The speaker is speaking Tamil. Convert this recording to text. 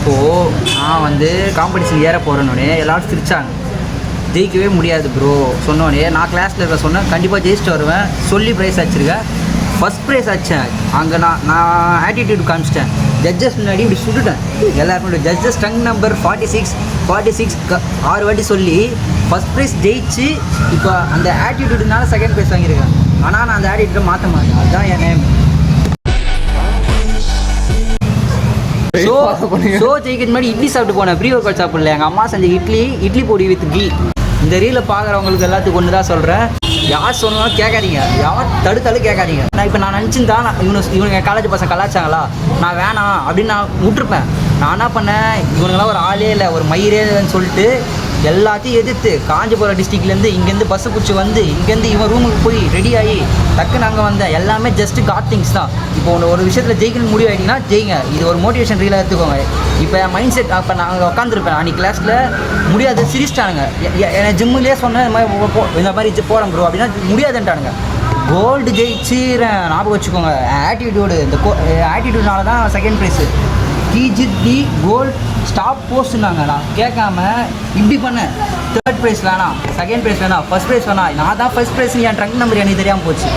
இப்போது நான் வந்து காம்படிஷன் ஏற போகிறேன்னொடனே எல்லோரும் சிரிச்சாங்க. ஜெயிக்கவே முடியாது ப்ரோ சொன்னோடனே நான் கிளாஸில் இருக்க சொன்னேன் கண்டிப்பாக ஜெயிச்சுட்டு வருவேன் சொல்லி ப்ரைஸ் அடிச்சிருக்கேன். ஃபஸ்ட் ப்ரைஸ் அடித்தேன். அங்கே நான் ஆட்டிடியூட் காமிச்சிட்டேன். ஜட்ஜஸ் முன்னாடி இப்படி சுட்டுட்டேன். எல்லாருமே ஜட்ஜஸ் டங் நம்பர் 46 6 வாட்டி சொல்லி ஃபஸ்ட் ப்ரைஸ் ஜெயிச்சு இப்போ அந்த ஆட்டிடியூடுனால செகண்ட் ப்ரைஸ் வாங்கியிருக்கேன். ஆனால் நான் அந்த ஆட்டிடியூட்டை மாற்ற மாட்டேன். அதுதான் என் நேம். ஸோ ஜெயிக்கிறது முன்னாடி இட்லி சாப்பிட்டு போனேன். ப்ரீ ஒர்க் அவுட் சாப்பிடல. எங்கள் அம்மா செஞ்ச இட்லி பொடி வித் கீ. இந்த ரீலை பார்க்குறவங்களுக்கு எல்லாத்துக்கும் ஒன்று தான் சொல்கிறேன், யார் சொன்னாலும் கேட்காதீங்க, யார் தடுத்தாலும் கேட்காதீங்க. நான் நினச்சிருந்தா இவனுங்க காலேஜ் பசங்க கலாச்சாங்களா நான் வேணாம் அப்படின்னு நான் விட்டுருப்பேன். நான் என்ன பண்ணேன், இவனுங்களாம் ஒரு ஆளே இல்லை ஒரு மயிரேன்னு சொல்லிட்டு எல்லாத்தையும் எதிர்த்து காஞ்சிபுரம் டிஸ்ட்ரிக்ட்லேருந்து இங்கேருந்து பஸ்ஸு பிடிச்சி வந்து இங்கேருந்து இவன் ரூமுக்கு போய் ரெடி ஆகி டக்குன்னு அங்கே வந்தேன். எல்லாமே ஜஸ்ட்டு காட் திங்ஸ் தான். இப்போ ஒரு விஷயத்தில் ஜெயிக்கணும்னு முடிவு ஆகிட்டிங்கன்னா ஜெயிங்க. இது ஒரு மோட்டிவேஷன் ரீலாக எடுத்துக்கோங்க. இப்போ என் மைண்ட் செட் அப்போ நான் அங்கே உட்காந்துருப்பேன். அன்றைக்கி கிளாஸில் முடியாது சிரிச்சிட்டானுங்க. என்னை ஜிம்முலேயே சொன்னேன் இந்த மாதிரி போகிறேன் ப்ரோ அப்படின்னா முடியாதுன்ட்டானுங்க. கோல்டு ஜெயிச்சுறேன் ஞாபகம் வச்சுக்கோங்க. ஆட்டிடியூடு இந்த ஆட்டிடியூட்னால தான் செகண்ட் ப்ரைஸு. டிஜிடி கோல்ட் ஸ்டாப் போஸ்ட்னாங்க. நான் கேட்காம இப்படி பண்ணேன். தேர்ட் ப்ரைஸ் வேணாம், செகண்ட் ப்ரைஸ் வேணாம், ஃபஸ்ட் ப்ரைஸ் வேணாம். நான் தான் ஃபஸ்ட் ப்ரைஸ். என் ட்ரங்க் நம்பர் எனக்கு தெரியாமல் போச்சு.